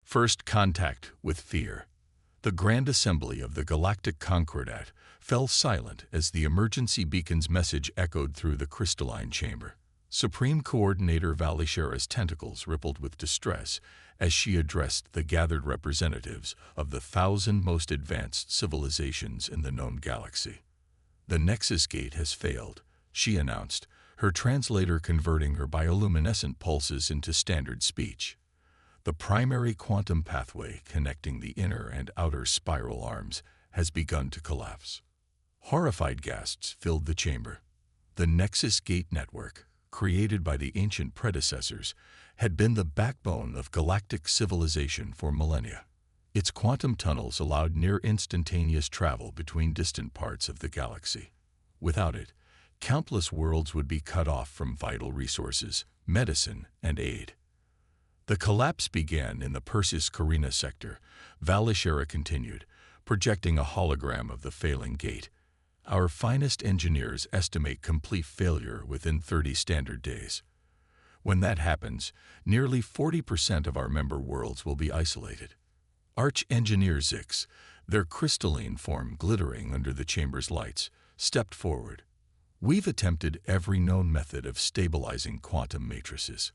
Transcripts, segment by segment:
First contact with fear. The grand assembly of the Galactic Concordat fell silent as the emergency beacon's message echoed through the crystalline chamber. Supreme Coordinator Valishera's tentacles rippled with distress as she addressed the gathered representatives of the 1,000 most advanced civilizations in the known galaxy. "The Nexus Gate has failed," she announced, her translator converting her bioluminescent pulses into standard speech. "The primary quantum pathway connecting the inner and outer spiral arms has begun to collapse." Horrified gasps filled the chamber. The Nexus Gate network, created by the ancient predecessors, had been the backbone of galactic civilization for millennia. Its quantum tunnels allowed near-instantaneous travel between distant parts of the galaxy. Without it, countless worlds would be cut off from vital resources, medicine, and aid. "The collapse began in the Persis Carina sector," Valishera continued, projecting a hologram of the failing gate. "Our finest engineers estimate complete failure within 30 standard days. When that happens, nearly 40% of our member worlds will be isolated." Arch-Engineer Zix, their crystalline form glittering under the chamber's lights, stepped forward. "We've attempted every known method of stabilizing quantum matrices.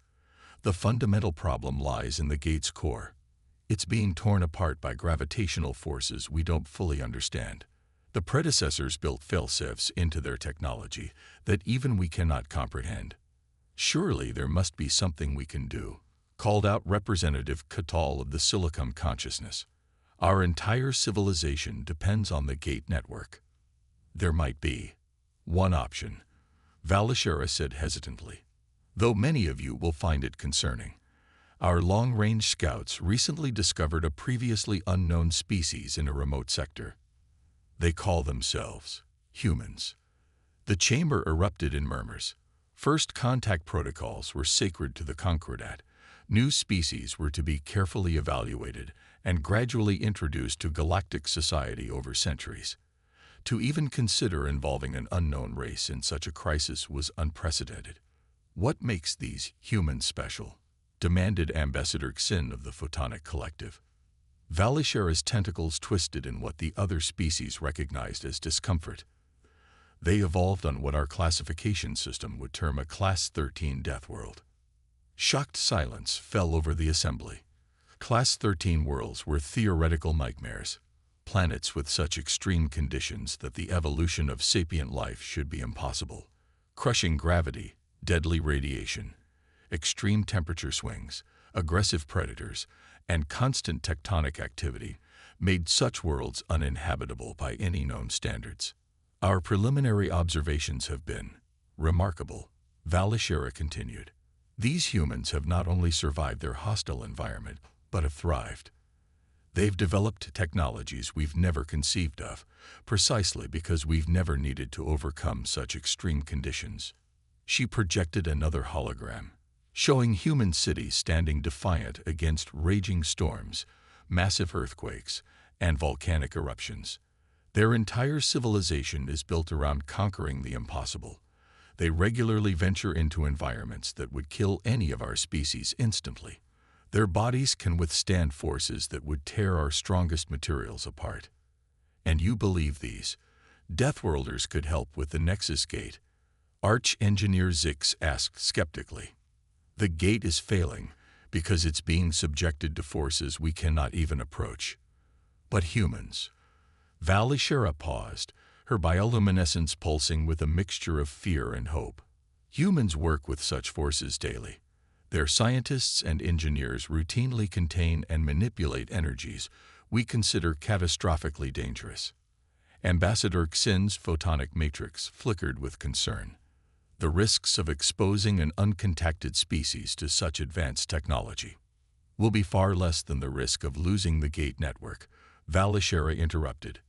The fundamental problem lies in the gate's core. It's being torn apart by gravitational forces we don't fully understand. The predecessors built failsafes into their technology that even we cannot comprehend. Surely there must be something we can do," called out Representative Catal of the Silicon Consciousness. "Our entire civilization depends on the gate network." "There might be one option," Valishera said hesitantly, "though many of you will find it concerning. Our long-range scouts recently discovered a previously unknown species in a remote sector. They call themselves humans." The chamber erupted in murmurs. First contact protocols were sacred to the Concordat. New species were to be carefully evaluated and gradually introduced to galactic society over centuries. To even consider involving an unknown race in such a crisis was unprecedented. "What makes these humans special?" demanded Ambassador Xin of the Photonic Collective. Valishera's tentacles twisted in what the other species recognized as discomfort. "They evolved on what our classification system would term a Class 13 death world." Shocked silence fell over the assembly. Class 13 worlds were theoretical nightmares, planets with such extreme conditions that the evolution of sapient life should be impossible. Crushing gravity, deadly radiation, extreme temperature swings, aggressive predators, and constant tectonic activity made such worlds uninhabitable by any known standards. "Our preliminary observations have been remarkable," Valishera continued. "These humans have not only survived their hostile environment, but have thrived. They've developed technologies we've never conceived of, precisely because we've never needed to overcome such extreme conditions." She projected another hologram, showing human cities standing defiant against raging storms, massive earthquakes, and volcanic eruptions. Their entire civilization is built around conquering the impossible. They regularly venture into environments that would kill any of our species instantly. Their bodies can withstand forces that would tear our strongest materials apart. "And you believe these Deathworlders could help with the Nexus Gate?" Arch-Engineer Zix asked skeptically. "The gate is failing because it's being subjected to forces we cannot even approach. But humans..." Valishera paused, her bioluminescence pulsing with a mixture of fear and hope. "Humans work with such forces daily. Their scientists and engineers routinely contain and manipulate energies we consider catastrophically dangerous." Ambassador Xin's photonic matrix flickered with concern. "The risks of exposing an uncontacted species to such advanced technology will be far less than the risk of losing the gate network," Valishera interrupted.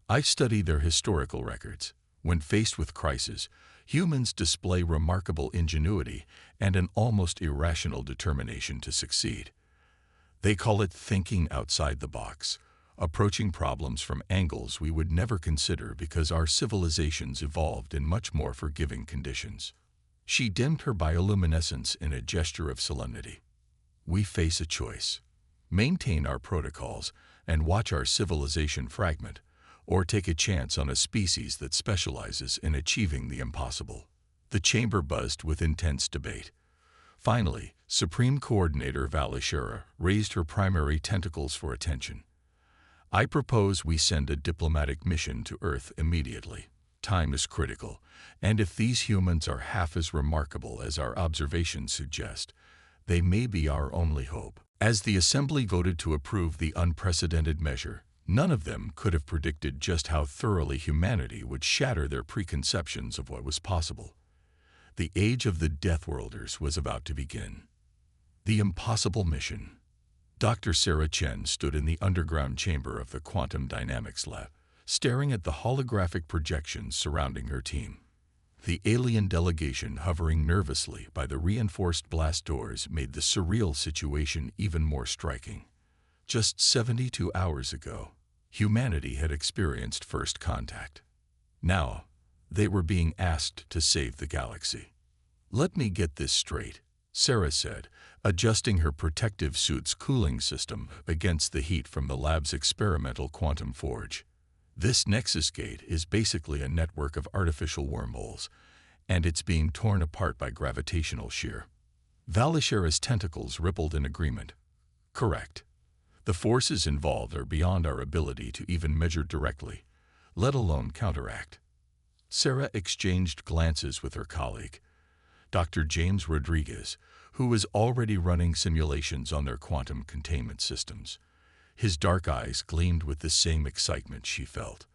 "I've studied their historical records. When faced with crisis, humans display remarkable ingenuity and an almost irrational determination to succeed. They call it thinking outside the box, approaching problems from angles we would never consider because our civilizations evolved in much more forgiving conditions." She dimmed her bioluminescence in a gesture of solemnity. "We face a choice. maintain our protocols, and watch our civilization fragment, or take a chance on a species that specializes in achieving the impossible. The chamber buzzed with intense debate. Finally, Supreme Coordinator Valishera raised her primary tentacles for attention. I propose we send a diplomatic mission to Earth immediately. Time is critical, and if these humans are half as remarkable as our observations suggest, they may be our only hope. As the Assembly voted to approve the unprecedented measure, none of them could have predicted just how thoroughly humanity would shatter their preconceptions of what was possible. The age of the Deathworlders was about to begin. The impossible mission. Dr. Sarah Chen stood in the underground chamber of the Quantum Dynamics Lab, staring at the holographic projections surrounding her team. The alien delegation hovering nervously by the reinforced blast doors made the surreal situation even more striking. Just 72 hours ago, humanity had experienced first contact. Now, they were being asked to save the galaxy. "Let me get this straight," Sarah said, adjusting her protective suit's cooling system against the heat from the lab's experimental quantum forge. "This Nexus Gate is basically a network of artificial wormholes, and it's being torn apart by gravitational shear." Valishera's tentacles rippled in agreement. "Correct. The forces involved are beyond our ability to even measure directly, let alone counteract." Sarah exchanged glances with her colleague, Dr. James Rodriguez, who was already running simulations on their quantum containment systems. His dark eyes gleamed with the same excitement she felt,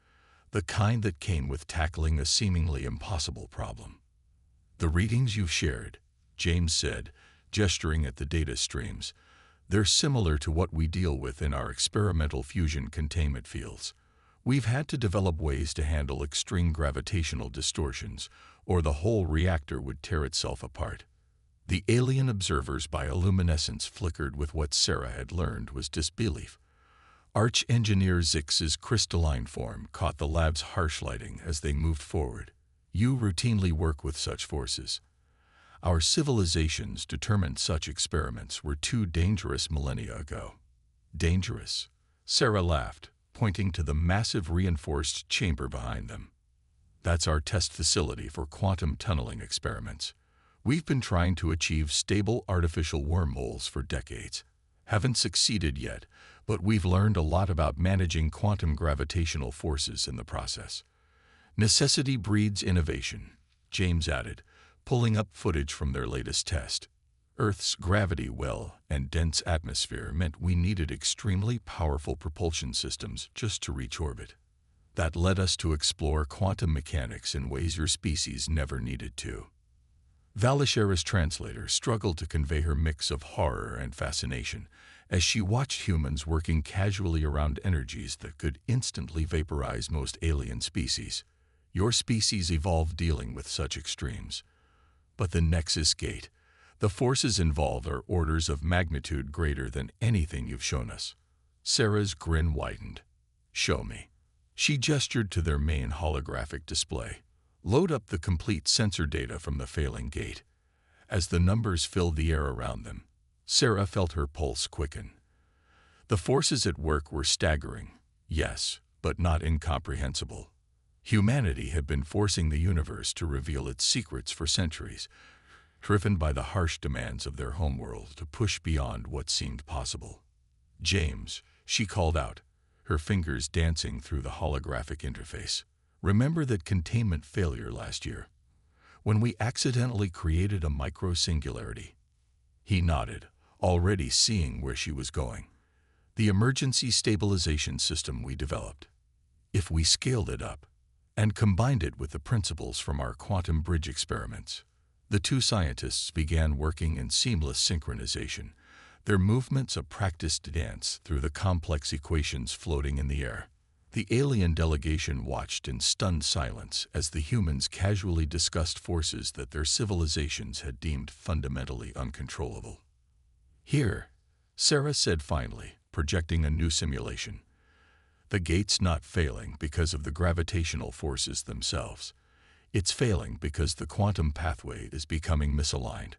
the kind that came with tackling a seemingly impossible problem. "The readings you've shared," James said, gesturing at the data streams, "they're similar to what we deal with in our experimental fusion containment fields. We've had to develop ways to handle extreme gravitational distortions, or the whole reactor would tear itself apart." The alien observer's bioluminescence flickered with what Sarah had learned was disbelief. Arch-Engineer Zix's crystalline form caught the lab's harsh lighting as they moved forward. "You routinely work with such forces. Our civilizations determined such experiments were too dangerous millennia ago." "Dangerous?" Sarah laughed, pointing to the massive reinforced chamber behind them. "That's our test facility for quantum tunneling experiments. We've been trying to achieve stable artificial wormholes for decades. Haven't succeeded yet, but we've learned a lot about managing quantum gravitational forces in the process." "Necessity breeds innovation," James added, pulling up footage from their latest test. Earth's gravity well and dense atmosphere meant we needed extremely powerful propulsion systems just to reach orbit. That led us to explore quantum mechanics in ways your species never needed to. Valishera's translator struggled to convey her mix of horror and fascination as she watched humans working casually around energies that could instantly vaporize most alien species. "Your species evolved dealing with such extremes. But the Nexus Gate, the forces involved are orders of magnitude greater than anything you've shown us." Sarah's grin widened. "Show me." She gestured to their main holographic display. "Load up the complete sensor data from the failing gate." As the numbers filled the air around them, Sarah felt her pulse quicken. The forces at work were staggering, yes, but not incomprehensible. Humanity had been forcing the universe to reveal its secrets for centuries, driven by the harsh demands of their homeworld to push beyond what seemed possible. "James," she called out, her fingers dancing through the holographic interface. "Remember that containment failure last year, when we accidentally created a micro-singularity?" He nodded, already seeing where she was going. "The emergency stabilization system we developed. If we scaled it up and combined it with the principles from our quantum bridge experiments." The two scientists began working in seamless synchronization, their movements a practiced dance through the complex equations floating in the air. The alien delegation watched in stunned silence as the humans casually discussed forces that their civilizations had deemed fundamentally uncontrollable. "Here," Sarah said finally, projecting a new simulation. "The gate's not failing because of the gravitational forces themselves. It's failing because the quantum pathway is becoming misaligned.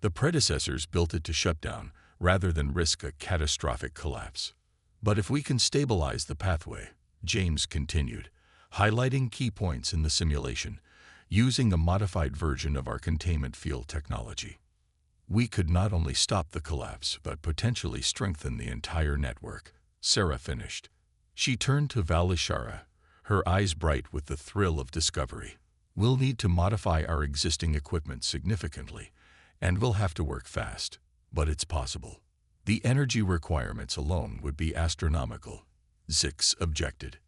The predecessors built it to shut down, rather than risk a catastrophic collapse. But if we can stabilize the pathway, James continued, highlighting key points in the simulation, using a modified version of our containment field technology, we could not only stop the collapse but potentially strengthen the entire network. Sarah finished. She turned to Valishara, her eyes bright with the thrill of discovery. We'll need to modify our existing equipment significantly, and we'll have to work fast, but it's possible. The energy requirements alone would be astronomical, Zix objected.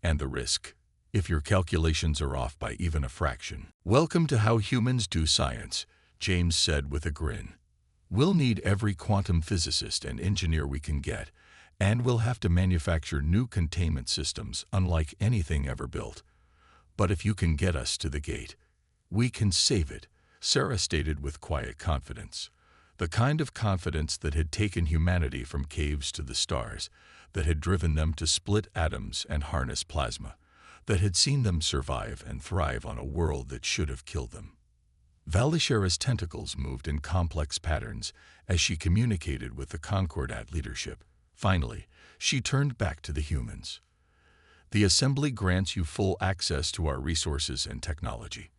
And the risk, if your calculations are off by even a fraction. Welcome to How Humans Do Science, James said with a grin. We'll need every quantum physicist and engineer we can get, and we'll have to manufacture new containment systems unlike anything ever built. But if you can get us to the gate, we can save it, Sarah stated with quiet confidence. The kind of confidence that had taken humanity from caves to the stars, that had driven them to split atoms and harness plasma, that had seen them survive and thrive on a world that should have killed them. Valishara's tentacles moved in complex patterns as she communicated with the Concordat leadership. Finally, she turned back to the humans. The Assembly grants you full access to our resources and technology,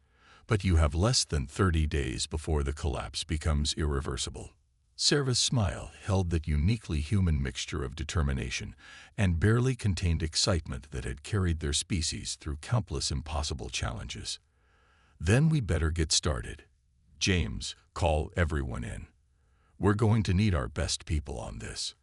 but you have less than 30 days before the collapse becomes irreversible. Sarah's smile held that uniquely human mixture of determination and barely contained excitement that had carried their species through countless impossible challenges. Then we better get started. James, call everyone in. We're going to need our best people on this.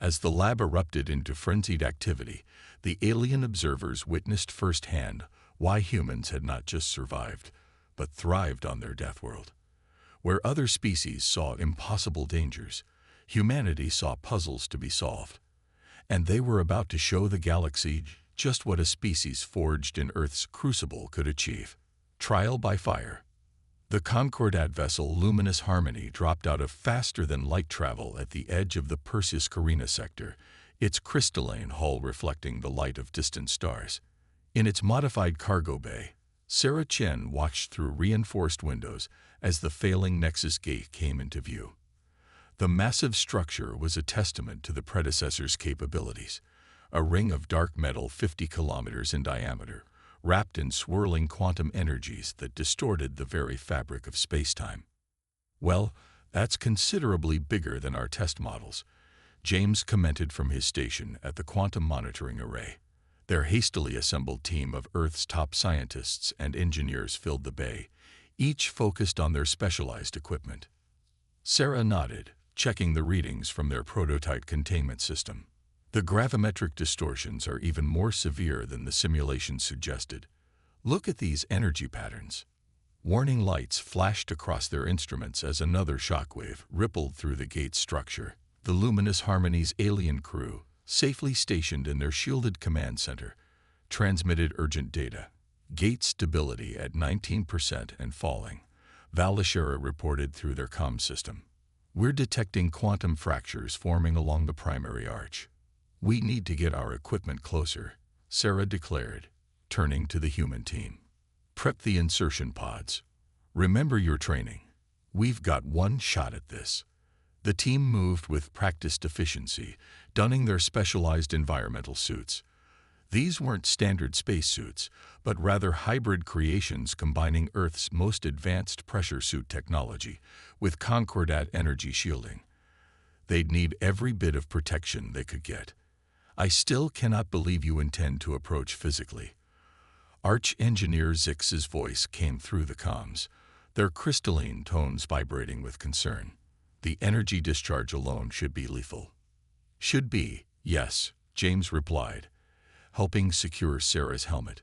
As the lab erupted into frenzied activity, the alien observers witnessed firsthand why humans had not just survived, but thrived on their death world. Where other species saw impossible dangers, humanity saw puzzles to be solved. And they were about to show the galaxy just what a species forged in Earth's crucible could achieve. Trial by fire. The Concordat vessel Luminous Harmony dropped out of faster-than-light travel at the edge of the Perseus Carina sector, its crystalline hull reflecting the light of distant stars. In its modified cargo bay, Sarah Chen watched through reinforced windows as the failing Nexus gate came into view. The massive structure was a testament to the predecessor's capabilities, a ring of dark metal 50 kilometers in diameter, wrapped in swirling quantum energies that distorted the very fabric of space-time. Well, that's considerably bigger than our test models, James commented from his station at the quantum monitoring array. Their hastily assembled team of Earth's top scientists and engineers filled the bay, each focused on their specialized equipment. Sarah nodded, checking the readings from their prototype containment system. The gravimetric distortions are even more severe than the simulation suggested. Look at these energy patterns. Warning lights flashed across their instruments as another shockwave rippled through the gate's structure. The Luminous Harmony's alien crew, safely stationed in their shielded command center, transmitted urgent data. Gate stability at 19% and falling, Valishara reported through their comm system. We're detecting quantum fractures forming along the primary arch. We need to get our equipment closer, Sarah declared, turning to the human team. Prep the insertion pods. Remember your training. We've got one shot at this. The team moved with practiced efficiency, donning their specialized environmental suits. These weren't standard spacesuits, but rather hybrid creations combining Earth's most advanced pressure suit technology with Concordat energy shielding. They'd need every bit of protection they could get. I still cannot believe you intend to approach physically. Arch-Engineer Zix's voice came through the comms, their crystalline tones vibrating with concern. The energy discharge alone should be lethal. Should be, yes, James replied, helping secure Sarah's helmet.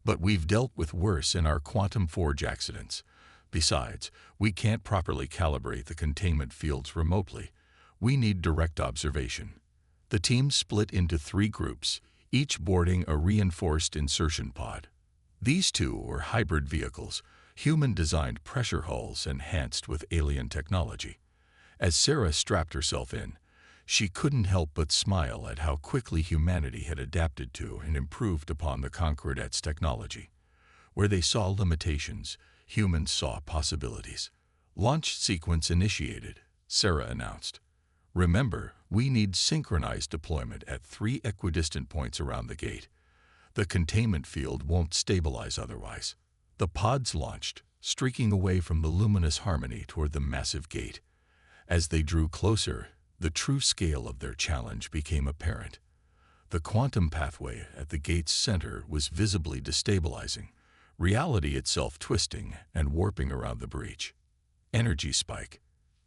But we've dealt with worse in our quantum forge accidents. Besides, we can't properly calibrate the containment fields remotely. We need direct observation. The team split into 3 groups, each boarding a reinforced insertion pod. These 2 were hybrid vehicles, human-designed pressure hulls enhanced with alien technology. As Sarah strapped herself in, she couldn't help but smile at how quickly humanity had adapted to and improved upon the Concordat's technology. Where they saw limitations, humans saw possibilities. Launch sequence initiated, Sarah announced. Remember, we need synchronized deployment at 3 equidistant points around the gate. The containment field won't stabilize otherwise. The pods launched, streaking away from the luminous harmony toward the massive gate. As they drew closer, the true scale of their challenge became apparent. The quantum pathway at the gate's center was visibly destabilizing, reality itself twisting and warping around the breach. Energy spike,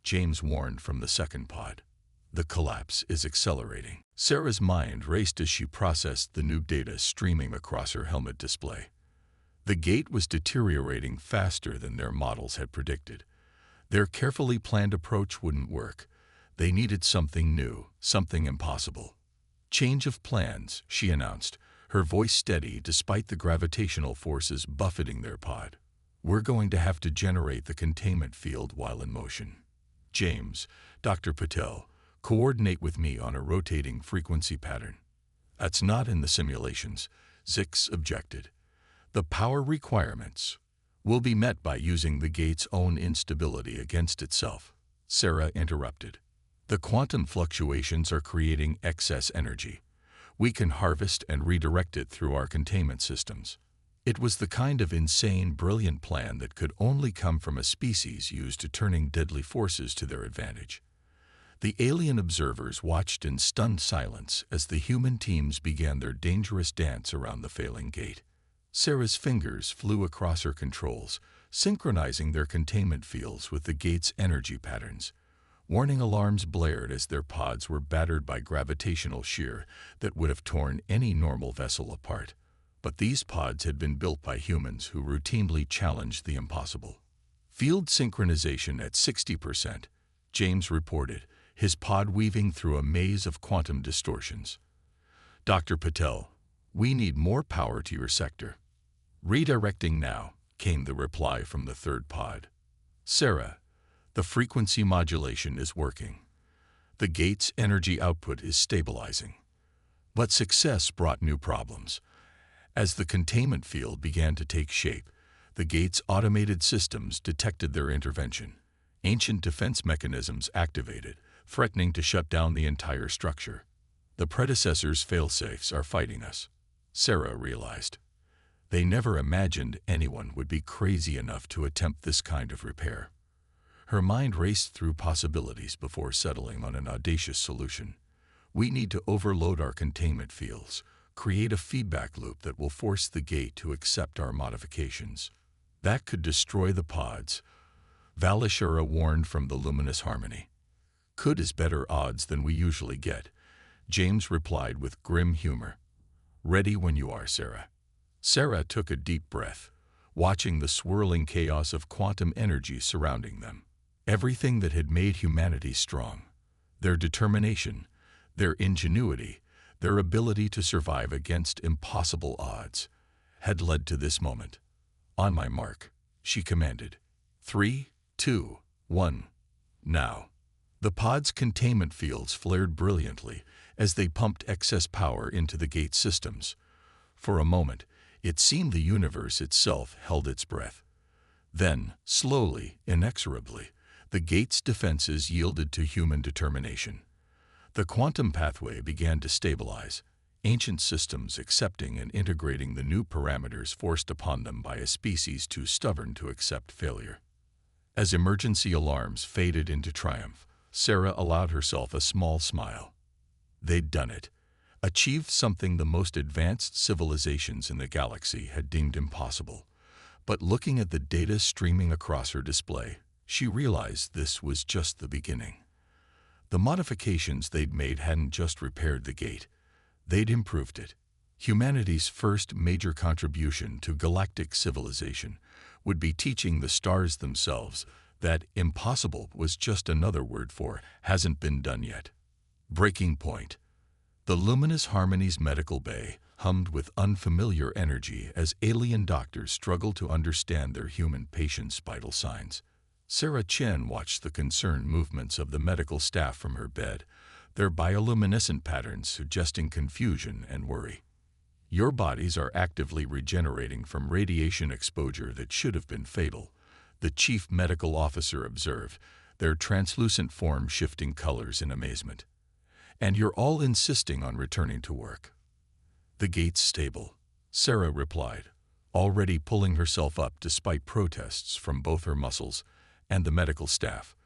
James warned from the second pod. The collapse is accelerating. Sarah's mind raced as she processed the new data streaming across her helmet display. The gate was deteriorating faster than their models had predicted. Their carefully planned approach wouldn't work. They needed something new, something impossible. Change of plans, she announced, her voice steady despite the gravitational forces buffeting their pod. We're going to have to generate the containment field while in motion. James, Dr. Patel, coordinate with me on a rotating frequency pattern. That's not in the simulations, Zix objected. The power requirements will be met by using the gate's own instability against itself, Sarah interrupted. The quantum fluctuations are creating excess energy. We can harvest and redirect it through our containment systems. It was the kind of insane, brilliant plan that could only come from a species used to turning deadly forces to their advantage. The alien observers watched in stunned silence as the human teams began their dangerous dance around the failing gate. Sarah's fingers flew across her controls, synchronizing their containment fields with the gate's energy patterns. Warning alarms blared as their pods were battered by gravitational shear that would have torn any normal vessel apart. But these pods had been built by humans who routinely challenged the impossible. Field synchronization at 60%, James reported, his pod weaving through a maze of quantum distortions. Dr. Patel, we need more power to your sector. Redirecting now, came the reply from the third pod. Sarah, the frequency modulation is working. The gate's energy output is stabilizing. But success brought new problems. As the containment field began to take shape, the gate's automated systems detected their intervention. Ancient defense mechanisms activated, threatening to shut down the entire structure. The predecessor's failsafes are fighting us, Sarah realized. They never imagined anyone would be crazy enough to attempt this kind of repair. Her mind raced through possibilities before settling on an audacious solution. We need to overload our containment fields, create a feedback loop that will force the gate to accept our modifications. That could destroy the pods, Valishura warned from the luminous harmony. Could is better odds than we usually get, James replied with grim humor. Ready when you are, Sarah. Sarah took a deep breath, watching the swirling chaos of quantum energy surrounding them. Everything that had made humanity strong, their determination, their ingenuity, their ability to survive against impossible odds, had led to this moment. On my mark, she commanded. 3, 2, 1, now. The pod's containment fields flared brilliantly as they pumped excess power into the gate systems. For a moment, it seemed the universe itself held its breath. Then, slowly, inexorably, the gate's defenses yielded to human determination. The quantum pathway began to stabilize, ancient systems accepting and integrating the new parameters forced upon them by a species too stubborn to accept failure. As emergency alarms faded into triumph, Sarah allowed herself a small smile. They'd done it, achieved something the most advanced civilizations in the galaxy had deemed impossible. But looking at the data streaming across her display, she realized this was just the beginning. The modifications they'd made hadn't just repaired the gate, they'd improved it. Humanity's first major contribution to galactic civilization would be teaching the stars themselves that impossible was just another word for hasn't been done yet. Breaking point. The luminous harmony's medical bay hummed with unfamiliar energy as alien doctors struggled to understand their human patients' vital signs. Sarah Chen watched the concerned movements of the medical staff from her bed, their bioluminescent patterns suggesting confusion and worry. Your bodies are actively regenerating from radiation exposure that should have been fatal, the chief medical officer observed, their translucent form shifting colors in amazement. "And you're all insisting on returning to work." "The gate's stable," Sarah replied, already pulling herself up despite protests from both her muscles and the medical staff.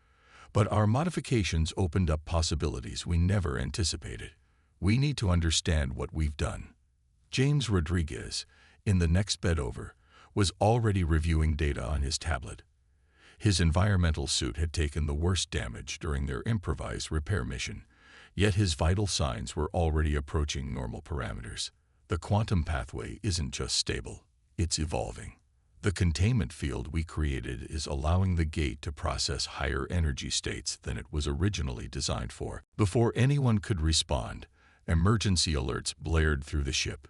"But our modifications opened up possibilities we never anticipated. We need to understand what we've done." James Rodriguez, in the next bed over, was already reviewing data on his tablet. His environmental suit had taken the worst damage during their improvised repair mission, yet his vital signs were already approaching normal parameters. "The quantum pathway isn't just stable, it's evolving. The containment field we created is allowing the gate to process higher energy states than it was originally designed for." Before anyone could respond, emergency alerts blared through the ship.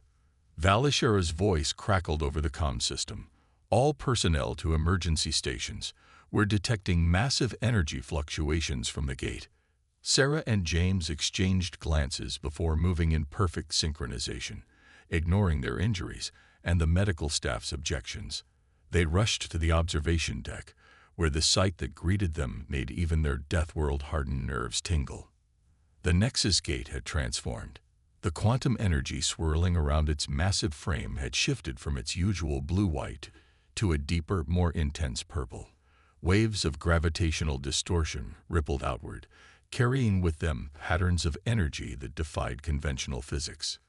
Valishera's voice crackled over the comm system. "All personnel to emergency stations. We're detecting massive energy fluctuations from the gate." Sarah and James exchanged glances before moving in perfect synchronization, ignoring their injuries and the medical staff's objections. They rushed to the observation deck, where the sight that greeted them made even their Deathworld-hardened nerves tingle. The Nexus gate had transformed. The quantum energy swirling around its massive frame had shifted from its usual blue-white to a deeper, more intense purple. Waves of gravitational distortion rippled outward, carrying with them patterns of energy that defied conventional physics.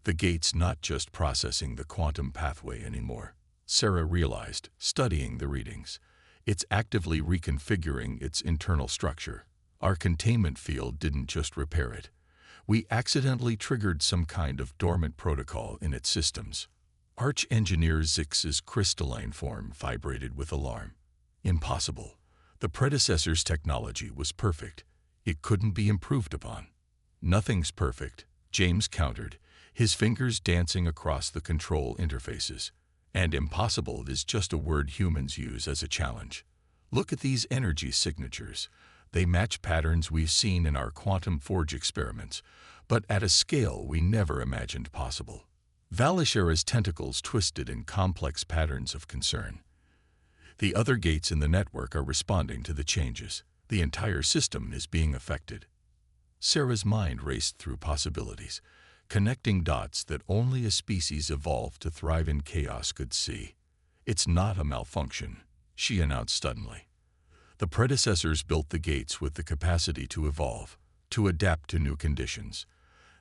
"The gate's not just processing the quantum pathway anymore," Sarah realized, studying the readings. "It's actively reconfiguring its internal structure. Our containment field didn't just repair it. We accidentally triggered some kind of dormant protocol in its systems." Arch-Engineer Zix's crystalline form vibrated with alarm. "Impossible. The predecessor's technology was perfect. It couldn't be improved upon." "Nothing's perfect," James countered, his fingers dancing across the control interfaces. "And impossible is just a word humans use as a challenge. Look at these energy signatures. They match patterns we've seen in our quantum forge experiments, but at a scale we never imagined possible." Valishera's tentacles twisted in complex patterns of concern. "The other gates in the network are responding to the changes. The entire system is being affected." Sarah's mind raced through possibilities, connecting dots that only a species evolved to thrive in chaos could see. "It's not a malfunction," she announced suddenly. "The predecessors built the gates with the capacity to evolve, to adapt to new conditions.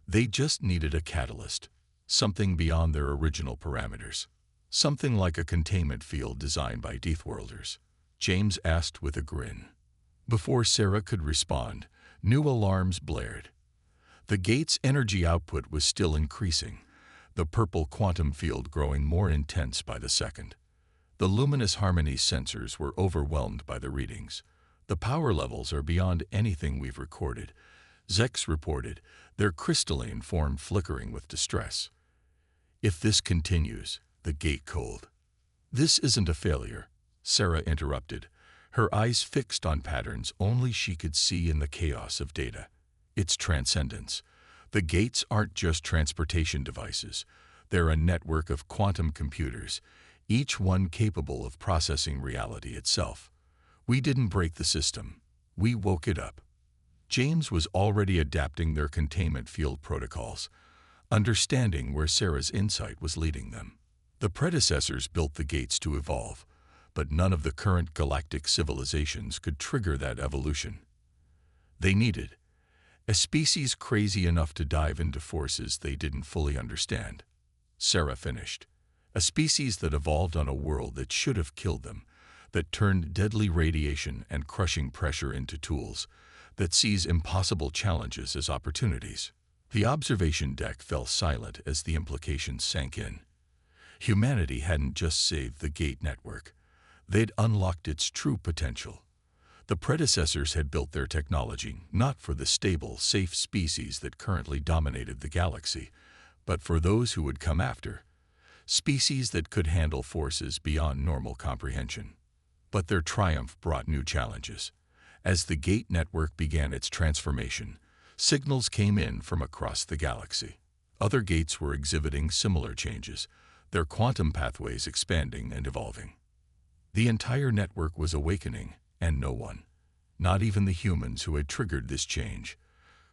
They just needed a catalyst, something beyond their original parameters. Something like a containment field designed by Deathworlders," James asked with a grin. Before Sarah could respond, new alarms blared. The gate's energy output was still increasing, the purple quantum field growing more intense by the second. The luminous harmony sensors were overwhelmed by the readings. "The power levels are beyond anything we've recorded," Zex reported, their crystalline form flickering with distress. "If this continues," the gate called. "This isn't a failure," Sarah interrupted, her eyes fixed on patterns only she could see in the chaos of data. "It's transcendence. The gates aren't just transportation devices. They're a network of quantum computers, each one capable of processing reality itself. We didn't break the system. We woke it up." James was already adapting their containment field protocols, understanding where Sarah's insight was leading them. The predecessors built the gates to evolve, but none of the current galactic civilizations could trigger that evolution. They needed a species crazy enough to dive into forces they didn't fully understand. Sarah finished. "A species that evolved on a world that should have killed them, that turned deadly radiation and crushing pressure into tools, that sees impossible challenges as opportunities." The observation deck fell silent as the implications sank in. Humanity hadn't just saved the gate network. They'd unlocked its true potential. The predecessors had built their technology not for the stable, safe species that currently dominated the galaxy, but for those who would come after, species that could handle forces beyond normal comprehension. But their triumph brought new challenges. As the gate network began its transformation, signals came in from across the galaxy. Other gates were exhibiting similar changes, their quantum pathways expanding and evolving. The entire network was awakening, and no one, Not even the humans who had triggered this change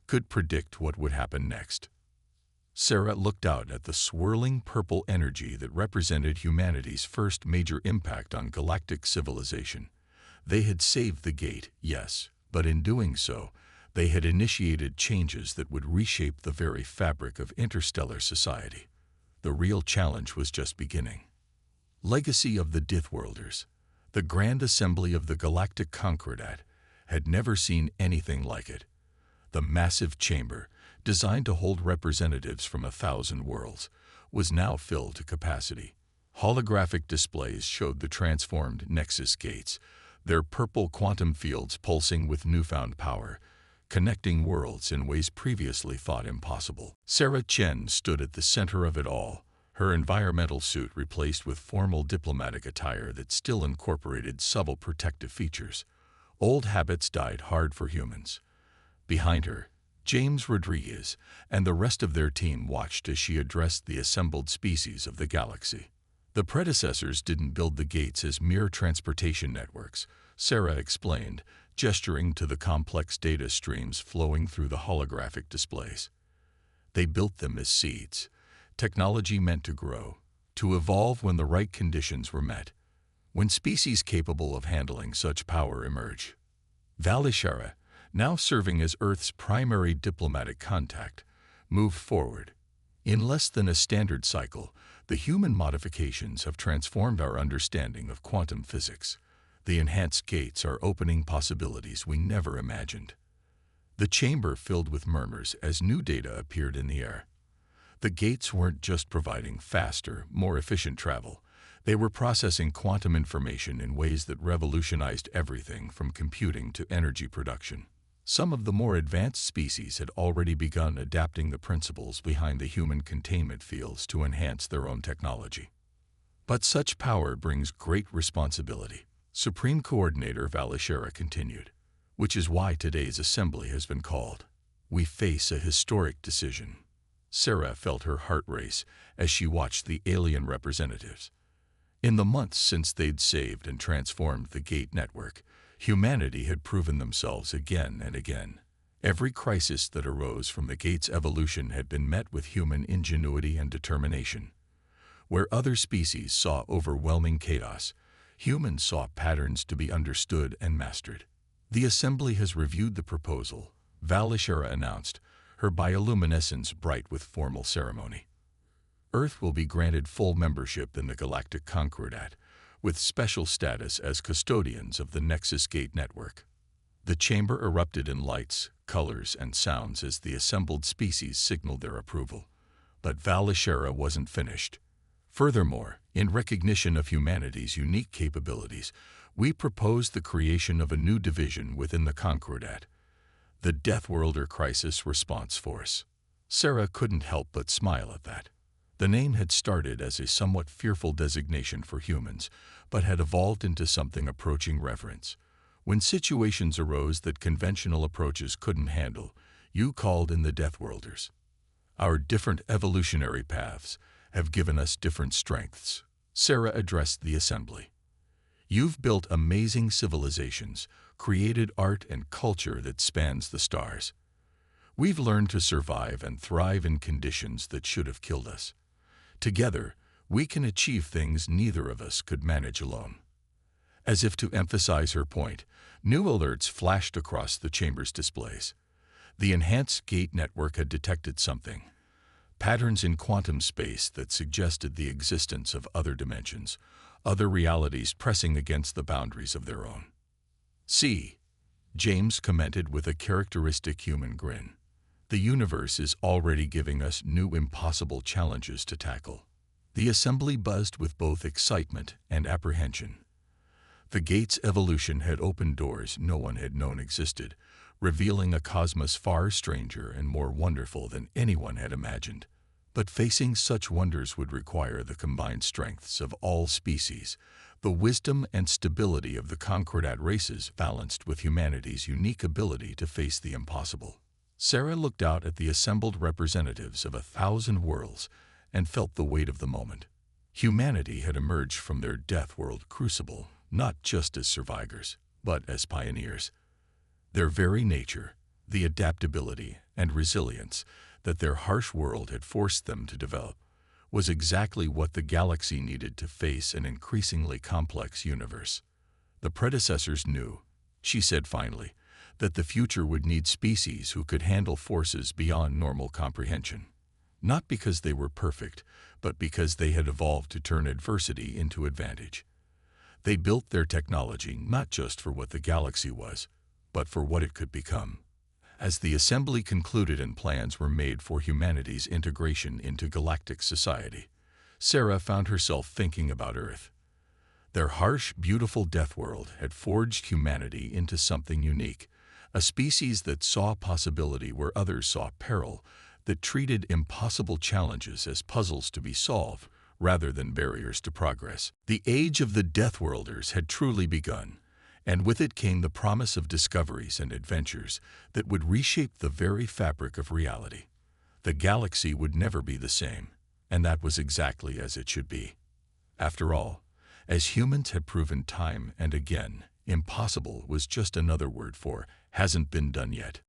could predict what would happen next. Sarah looked out at the swirling purple energy that represented humanity's first major impact on galactic civilization. They had saved the gate, yes, but in doing so, they had initiated changes that would reshape the very fabric of interstellar society. The real challenge was just beginning. Legacy of the Deathworlders. The Grand Assembly of the Galactic Concordat had never seen anything like it. The massive chamber, designed to hold representatives from 1,000 worlds, was now filled to capacity. Holographic displays showed the transformed Nexus gates, their purple quantum fields pulsing with newfound power, connecting worlds in ways previously thought impossible. Sarah Chen stood at the center of it all, her environmental suit replaced with formal diplomatic attire that still incorporated subtle protective features. Old habits died hard for humans. Behind her, James Rodriguez and the rest of their team watched as she addressed the assembled species of the galaxy. The predecessors didn't build the gates as mere transportation networks, Sarah explained, gesturing to the complex data streams flowing through the holographic displays. They built them as seeds, technology meant to grow, to evolve when the right conditions were met, when species capable of handling such power emerge. Valishara, now serving as Earth's primary diplomatic contact, moved forward. In less than a standard cycle, the human modifications have transformed our understanding of quantum physics. The enhanced gates are opening possibilities we never imagined. The chamber filled with murmurs as new data appeared in the air. The gates weren't just providing faster, more efficient travel. They were processing quantum information in ways that revolutionized everything from computing to energy production. Some of the more advanced species had already begun adapting the principles behind the human containment fields to enhance their own technology. But such power brings great responsibility, Supreme Coordinator Valishara continued, which is why today's assembly has been called. We face a historic decision. Sarah felt her heart race as she watched the alien representatives. In the months since they'd saved and transformed the Gate network, humanity had proven themselves again and again. Every crisis that arose from the Gate's evolution had been met with human ingenuity and determination. Where other species saw overwhelming chaos, humans saw patterns to be understood and mastered. The Assembly has reviewed the proposal, Valishara announced, her bioluminescence bright with formal ceremony. Earth will be granted full membership in the Galactic Concordat, with special status as custodians of the Nexus Gate network. The chamber erupted in lights, colors, and sounds as the assembled species signaled their approval. But Valishara wasn't finished. Furthermore, in recognition of humanity's unique capabilities, we proposed the creation of a new division within the Concordat, the Deathworlder Crisis Response Force. Sarah couldn't help but smile at that. The name had started as a somewhat fearful designation for humans, but had evolved into something approaching reverence. When situations arose that conventional approaches couldn't handle, you called in the Deathworlders. Our different evolutionary paths have given us different strengths, Sarah addressed the assembly. You've built amazing civilizations, created art and culture that spans the stars. We've learned to survive and thrive in conditions that should have killed us. Together, we can achieve things neither of us could manage alone. As if to emphasize her point, new alerts flashed across the chamber's displays. The enhanced Gate network had detected something. Patterns in quantum space that suggested the existence of other dimensions, other realities pressing against the boundaries of their own. See, James commented with a characteristic human grin. The universe is already giving us new impossible challenges to tackle. The assembly buzzed with both excitement and apprehension. The Gate's evolution had opened doors no one had known existed, revealing a cosmos far stranger and more wonderful than anyone had imagined. But facing such wonders would require the combined strengths of all species, the wisdom and stability of the Concordat races balanced with humanity's unique ability to face the impossible. Sarah looked out at the assembled representatives of 1,000 worlds and felt the weight of the moment. Humanity had emerged from their death world crucible, not just as survivors, but as pioneers. Their very nature, the adaptability and resilience that their harsh world had forced them to develop, was exactly what the galaxy needed to face an increasingly complex universe. The predecessors knew, she said finally, that the future would need species who could handle forces beyond normal comprehension. Not because they were perfect, but because they had evolved to turn adversity into advantage. They built their technology not just for what the galaxy was, but for what it could become. As the assembly concluded and plans were made for humanity's integration into galactic society, Sarah found herself thinking about Earth. Their harsh, beautiful death world had forged humanity into something unique, a species that saw possibility where others saw peril, that treated impossible challenges as puzzles to be solved rather than barriers to progress. The age of the Deathworlders had truly begun, and with it came the promise of discoveries and adventures that would reshape the very fabric of reality. The galaxy would never be the same, and that was exactly as it should be. After all, as humans had proven time and again, impossible was just another word for hasn't been done yet.